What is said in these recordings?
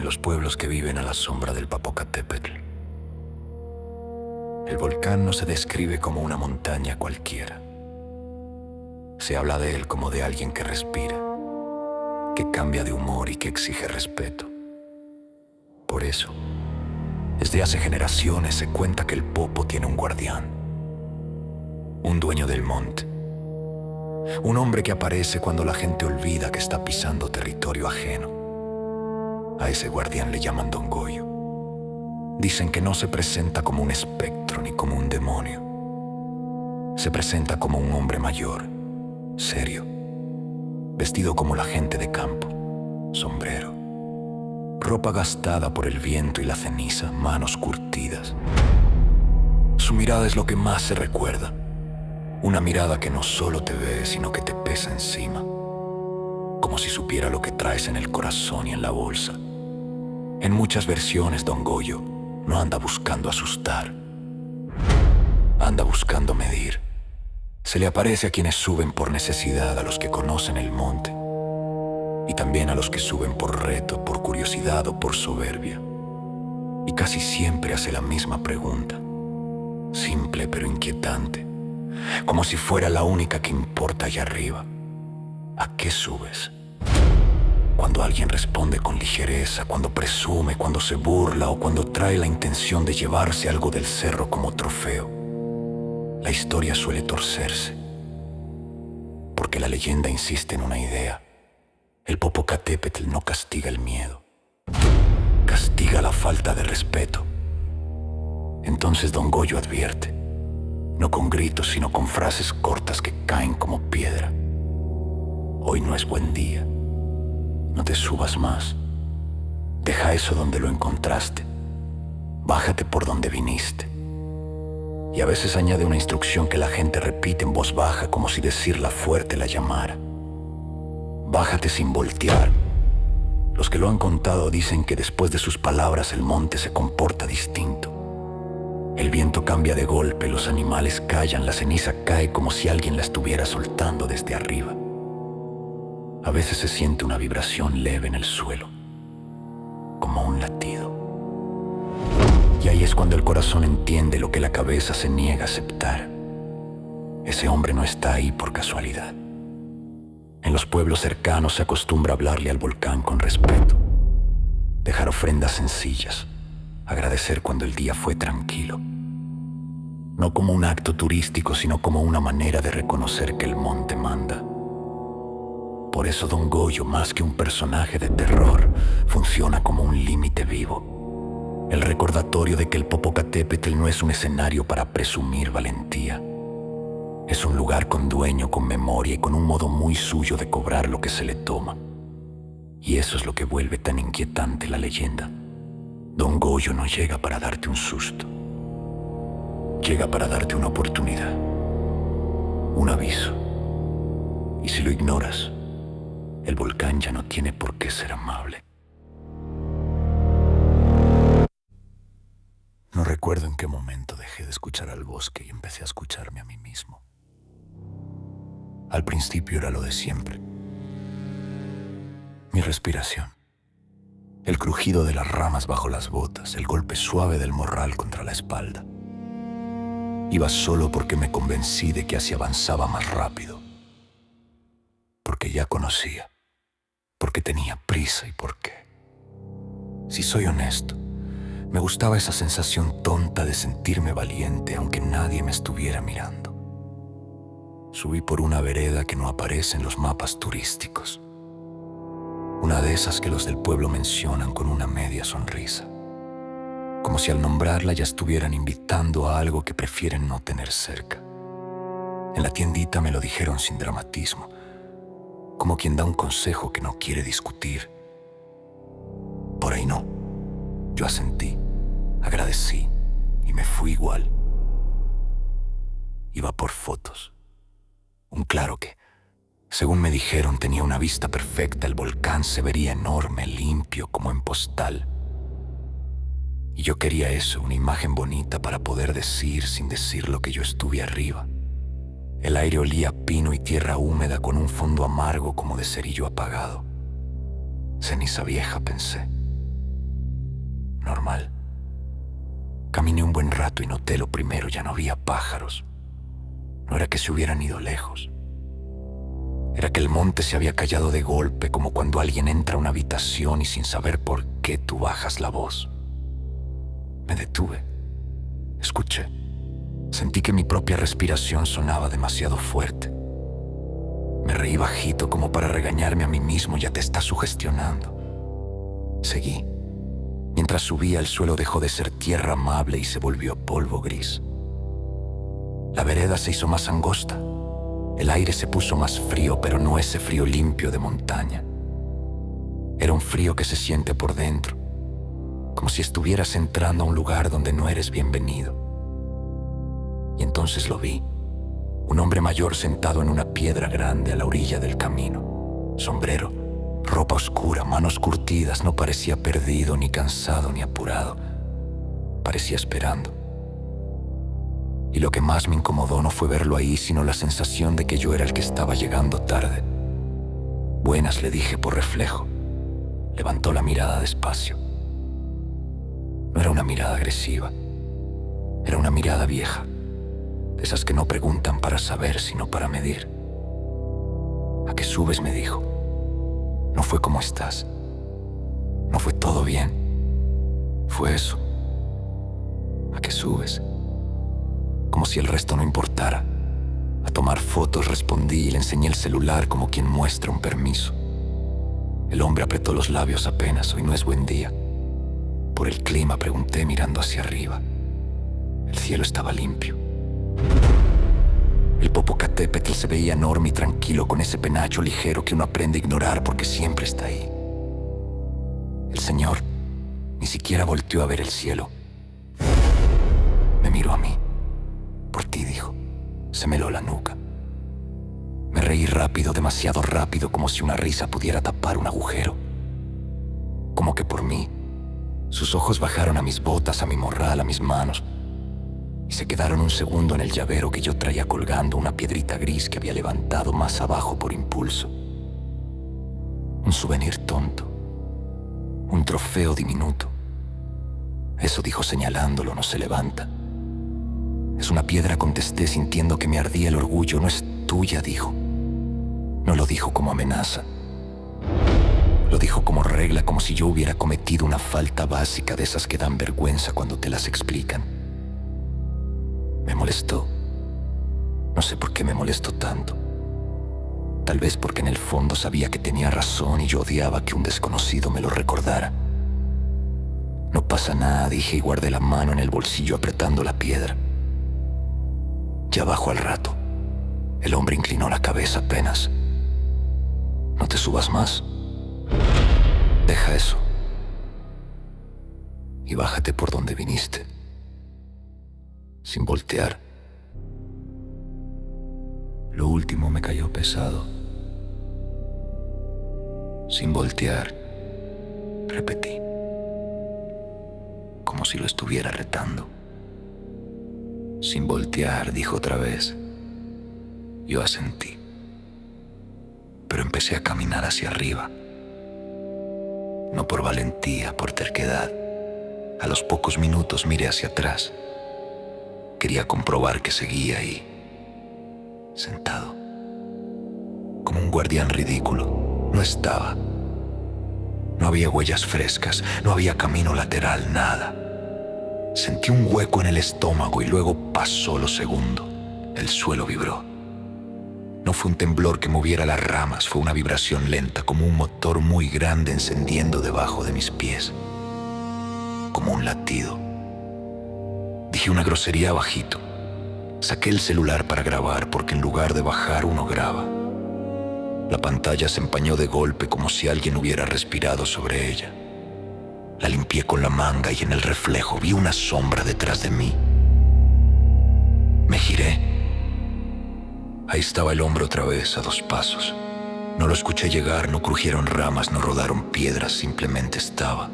en los pueblos que viven a la sombra del Popocatépetl. El volcán no se describe como una montaña cualquiera. Se habla de él como de alguien que respira, que cambia de humor y que exige respeto. Por eso, desde hace generaciones se cuenta que el Popo tiene un guardián, un dueño del monte, un hombre que aparece cuando la gente olvida que está pisando territorio ajeno. A ese guardián le llaman Don Goyo. Dicen que no se presenta como un espectro ni como un demonio. Se presenta como un hombre mayor, serio, vestido como la gente de campo, sombrero, ropa gastada por el viento y la ceniza, manos curtidas. Su mirada es lo que más se recuerda. Una mirada que no solo te ve, sino que te pesa encima, como si supiera lo que traes en el corazón y en la bolsa. En muchas versiones, Don Goyo no anda buscando asustar, anda buscando medir. Se le aparece a quienes suben por necesidad, a los que conocen el monte, y también a los que suben por reto, por curiosidad o por soberbia. Y casi siempre hace la misma pregunta, simple pero inquietante, como si fuera la única que importa allá arriba. ¿A qué subes? Cuando alguien responde con ligereza, cuando presume, cuando se burla o cuando trae la intención de llevarse algo del cerro como trofeo, la historia suele torcerse, porque la leyenda insiste en una idea. El Popocatépetl no castiga el miedo, castiga la falta de respeto. Entonces Don Goyo advierte, no con gritos, sino con frases cortas que caen como piedra. Hoy no es buen día. No te subas más. Deja eso donde lo encontraste. Bájate por donde viniste. Y a veces añade una instrucción que la gente repite en voz baja, como si decirla fuerte la llamara. Bájate sin voltear. Los que lo han contado dicen que después de sus palabras el monte se comporta distinto. El viento cambia de golpe, los animales callan, la ceniza cae como si alguien la estuviera soltando desde arriba. A veces se siente una vibración leve en el suelo, como un latido. Y ahí es cuando el corazón entiende lo que la cabeza se niega a aceptar. Ese hombre no está ahí por casualidad. En los pueblos cercanos se acostumbra a hablarle al volcán con respeto, dejar ofrendas sencillas, agradecer cuando el día fue tranquilo. No como un acto turístico, sino como una manera de reconocer que el monte manda. Por eso Don Goyo, más que un personaje de terror, funciona como un límite vivo. El recordatorio de que el Popocatépetl no es un escenario para presumir valentía. Es un lugar con dueño, con memoria y con un modo muy suyo de cobrar lo que se le toma. Y eso es lo que vuelve tan inquietante la leyenda. Don Goyo no llega para darte un susto. Llega para darte una oportunidad, un aviso. Y si lo ignoras, el volcán ya no tiene por qué ser amable. No recuerdo en qué momento dejé de escuchar al bosque y empecé a escucharme a mí mismo. Al principio era lo de siempre. Mi respiración, el crujido de las ramas bajo las botas, el golpe suave del morral contra la espalda. Iba solo porque me convencí de que así avanzaba más rápido. Porque ya conocía, porque tenía prisa y porque, si soy honesto, me gustaba esa sensación tonta de sentirme valiente aunque nadie me estuviera mirando. Subí por una vereda que no aparece en los mapas turísticos, una de esas que los del pueblo mencionan con una media sonrisa, como si al nombrarla ya estuvieran invitando a algo que prefieren no tener cerca. En la tiendita me lo dijeron sin dramatismo, como quien da un consejo que no quiere discutir. Por ahí no. Yo asentí, agradecí y me fui igual. Iba por fotos. Un claro que, según me dijeron, tenía una vista perfecta. El volcán se vería enorme, limpio, como en postal. Y yo quería eso, una imagen bonita para poder decir sin decir lo que yo estuve arriba. El aire olía a pino y tierra húmeda con un fondo amargo como de cerillo apagado. Ceniza vieja, pensé. normal. Caminé un buen rato y noté lo primero, ya no había pájaros. No era que se hubieran ido lejos. Era que el monte se había callado de golpe, como cuando alguien entra a una habitación y sin saber por qué tú bajas la voz. Me detuve. Escuché. Sentí que mi propia respiración sonaba demasiado fuerte. Me reí bajito como para regañarme a mí mismo, ya te estás sugestionando. Seguí. Mientras subía, el suelo dejó de ser tierra amable y se volvió polvo gris. La vereda se hizo más angosta. El aire se puso más frío, pero no ese frío limpio de montaña. Era un frío que se siente por dentro, como si estuvieras entrando a un lugar donde no eres bienvenido. Y entonces lo vi. Un hombre mayor sentado en una piedra grande a la orilla del camino. Sombrero, ropa oscura, manos curtidas, no parecía perdido, ni cansado, ni apurado. Parecía esperando. Y lo que más me incomodó no fue verlo ahí, sino la sensación de que yo era el que estaba llegando tarde. Buenas, le dije por reflejo. Levantó la mirada despacio. No era una mirada agresiva. Era una mirada vieja. De esas que no preguntan para saber, sino para medir. ¿A qué subes?, me dijo. No fue como estás. No fue todo bien. Fue eso. ¿A qué subes? Como si el resto no importara. A tomar fotos respondí y le enseñé el celular como quien muestra un permiso. El hombre apretó los labios apenas. Hoy no es buen día. Por el clima, pregunté mirando hacia arriba. El cielo estaba limpio. El Popocatépetl se veía enorme y tranquilo, con ese penacho ligero que uno aprende a ignorar porque siempre está ahí. El señor ni siquiera volteó a ver el cielo. Me miró a mí. Por ti, dijo. Se me heló la nuca. Me reí rápido, demasiado rápido, como si una risa pudiera tapar un agujero. Como que por mí. Sus ojos bajaron a mis botas, a mi morral, a mis manos, y se quedaron un segundo en el llavero que yo traía colgando, una piedrita gris que había levantado más abajo por impulso. Un souvenir tonto. Un trofeo diminuto. Eso, dijo señalándolo, no se levanta. Es una piedra, contesté, sintiendo que me ardía el orgullo. No es tuya, dijo. No lo dijo como amenaza. Lo dijo como regla, como si yo hubiera cometido una falta básica de esas que dan vergüenza cuando te las explican. Me molestó. No sé por qué me molestó tanto. Tal vez porque en el fondo sabía que tenía razón y yo odiaba que un desconocido me lo recordara. No pasa nada, dije y guardé la mano en el bolsillo apretando la piedra. Ya bajo al rato. El hombre inclinó la cabeza apenas. No te subas más. Deja eso. Y bájate por donde viniste. Sin voltear. Lo último me cayó pesado. Sin voltear, repetí, como si lo estuviera retando. Sin voltear, dijo otra vez. Yo asentí, pero empecé a caminar hacia arriba. No por valentía, por terquedad. A los pocos minutos miré hacia atrás. Quería comprobar que seguía ahí, sentado, como un guardián ridículo. No estaba. No había huellas frescas, no había camino lateral, nada. Sentí un hueco en el estómago y luego pasó lo segundo. El suelo vibró. No fue un temblor que moviera las ramas, fue una vibración lenta, como un motor muy grande encendiendo debajo de mis pies. Como un latido. Dije una grosería bajito. Saqué el celular para grabar porque en lugar de bajar uno graba. La pantalla se empañó de golpe como si alguien hubiera respirado sobre ella. La limpié con la manga y en el reflejo vi una sombra detrás de mí. Me giré. Ahí estaba el hombre otra vez, a 2 pasos. No lo escuché llegar, no crujieron ramas, no rodaron piedras, simplemente estaba.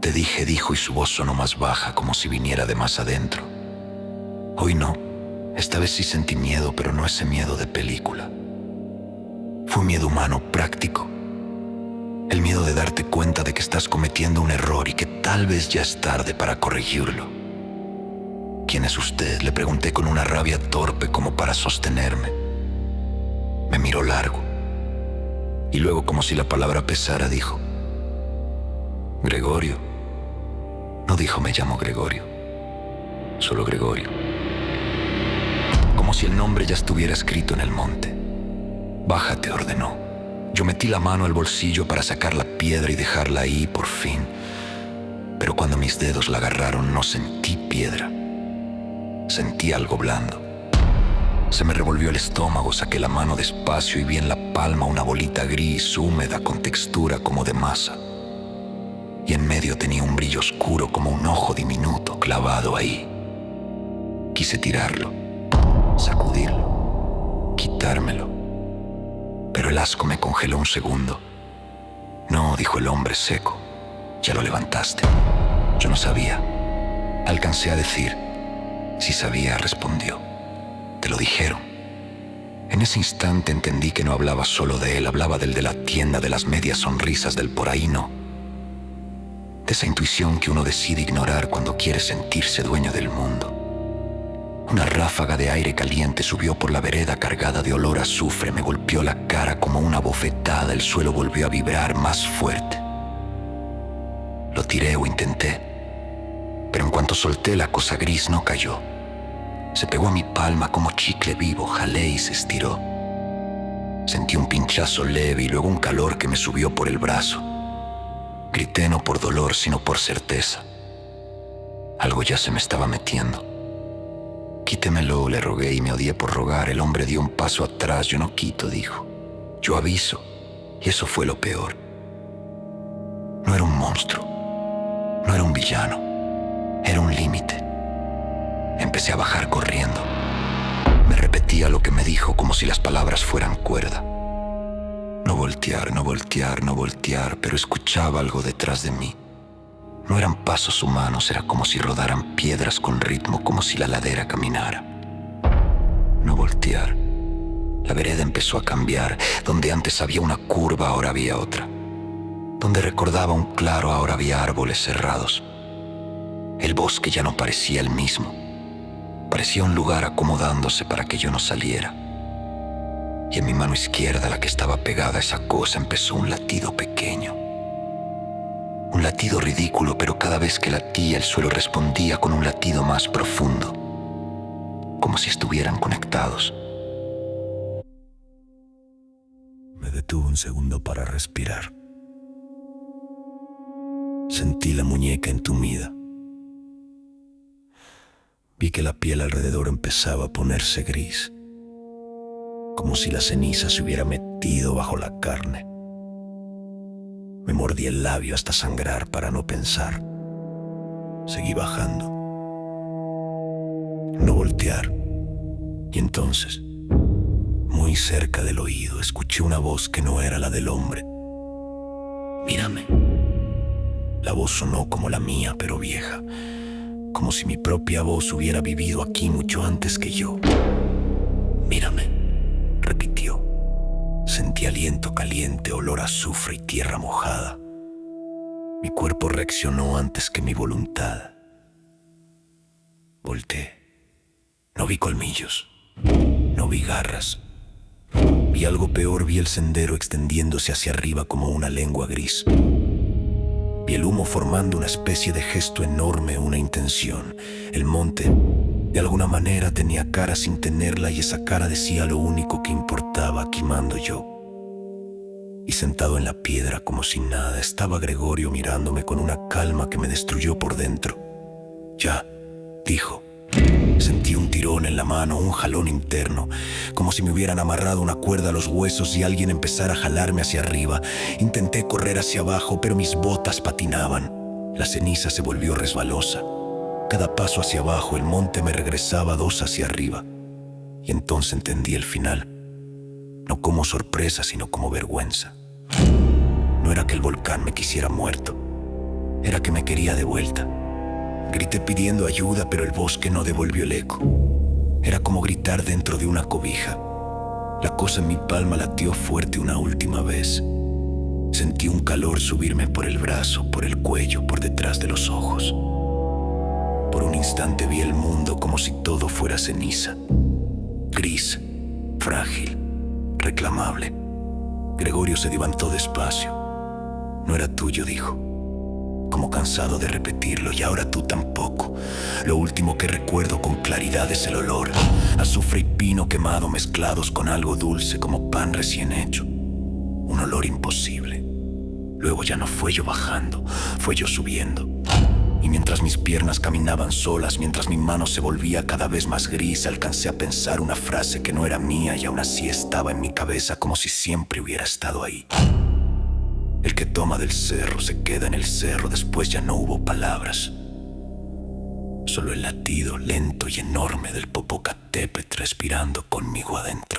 Te dije, dijo, y su voz sonó más baja, como si viniera de más adentro. Hoy no. Esta vez sí sentí miedo, pero no ese miedo de película. Fue miedo humano, práctico. El miedo de darte cuenta de que estás cometiendo un error y que tal vez ya es tarde para corregirlo. ¿Quién es usted?, le pregunté con una rabia torpe como para sostenerme. Me miró largo y luego, como si la palabra pesara, dijo: Gregorio. No dijo me llamo Gregorio, solo Gregorio. Como si el nombre ya estuviera escrito en el monte. Bájate, ordenó. Yo metí la mano al bolsillo para sacar la piedra y dejarla ahí por fin. Pero cuando mis dedos la agarraron no sentí piedra. Sentí algo blando. Se me revolvió el estómago, saqué la mano despacio y vi en la palma una bolita gris, húmeda, con textura como de masa. Y en medio tenía un brillo oscuro como un ojo diminuto clavado ahí. Quise tirarlo, sacudirlo, quitármelo. Pero el asco me congeló un segundo. No, dijo el hombre seco, ya lo levantaste. Yo no sabía. Alcancé a decir. Si sabía, respondió. Te lo dijeron. En ese instante entendí que no hablaba solo de él, hablaba del de la tienda, de las medias sonrisas, del por ahí no. De esa intuición que uno decide ignorar cuando quiere sentirse dueño del mundo. Una ráfaga de aire caliente subió por la vereda cargada de olor a azufre, me golpeó la cara como una bofetada, el suelo volvió a vibrar más fuerte. Lo tiré o intenté, pero en cuanto solté la cosa gris no cayó. Se pegó a mi palma como chicle vivo, jalé y se estiró. Sentí un pinchazo leve y luego un calor que me subió por el brazo. Grité no por dolor, sino por certeza. Algo ya se me estaba metiendo. Quítemelo, le rogué y me odié por rogar. El hombre dio un paso atrás. Yo no quito, dijo. Yo aviso. Y eso fue lo peor. No era un monstruo. No era un villano. Era un límite. Empecé a bajar corriendo. Me repetía lo que me dijo como si las palabras fueran cuerda. No voltear, no voltear, no voltear, pero escuchaba algo detrás de mí. No eran pasos humanos, era como si rodaran piedras con ritmo, como si la ladera caminara. No voltear. La vereda empezó a cambiar. Donde antes había una curva, ahora había otra. Donde recordaba un claro, ahora había árboles cerrados. El bosque ya no parecía el mismo. Parecía un lugar acomodándose para que yo no saliera. Y en mi mano izquierda, la que estaba pegada a esa cosa, empezó un latido pequeño. Un latido ridículo, pero cada vez que latía el suelo respondía con un latido más profundo, como si estuvieran conectados. Me detuve un segundo para respirar. Sentí la muñeca entumida. Vi que la piel alrededor empezaba a ponerse gris, como si la ceniza se hubiera metido bajo la carne. Me mordí el labio hasta sangrar para no pensar. Seguí bajando. No voltear. Y entonces, muy cerca del oído, escuché una voz que no era la del hombre. Mírame. La voz sonó como la mía, pero vieja, como si mi propia voz hubiera vivido aquí mucho antes que yo. Mírame, repitió. Sentí aliento caliente, olor a azufre y tierra mojada. Mi cuerpo reaccionó antes que mi voluntad. Volteé. No vi colmillos, no vi garras. Vi algo peor, vi el sendero extendiéndose hacia arriba como una lengua gris. Vi el humo formando una especie de gesto enorme, una intención. El monte, de alguna manera, tenía cara sin tenerla y esa cara decía lo único que importaba, quemando yo. Y sentado en la piedra como si nada, estaba Gregorio mirándome con una calma que me destruyó por dentro. Ya, dijo. Sentí un tirón en la mano, un jalón interno, como si me hubieran amarrado una cuerda a los huesos y alguien empezara a jalarme hacia arriba. Intenté correr hacia abajo, pero mis botas patinaban. La ceniza se volvió resbalosa. Cada paso hacia abajo, el monte me regresaba 2 hacia arriba. Y entonces entendí el final. No como sorpresa, sino como vergüenza. No era que el volcán me quisiera muerto. Era que me quería de vuelta. Grité pidiendo ayuda, pero el bosque no devolvió el eco. Era como gritar dentro de una cobija. La cosa en mi palma latió fuerte una última vez. Sentí un calor subirme por el brazo, por el cuello, por detrás de los ojos. Por un instante vi el mundo como si todo fuera ceniza. Gris, frágil, reclamable. Gregorio se levantó despacio. No era tuyo, dijo, como cansado de repetirlo, y ahora tú tampoco. Lo último que recuerdo con claridad es el olor. Azufre y pino quemado mezclados con algo dulce como pan recién hecho. Un olor imposible. Luego ya no fue yo bajando, fue yo subiendo. Y mientras mis piernas caminaban solas, mientras mi mano se volvía cada vez más gris, alcancé a pensar una frase que no era mía y aún así estaba en mi cabeza como si siempre hubiera estado ahí. El que toma del cerro se queda en el cerro. Después ya no hubo palabras. Solo el latido lento y enorme del Popocatépetl respirando conmigo adentro.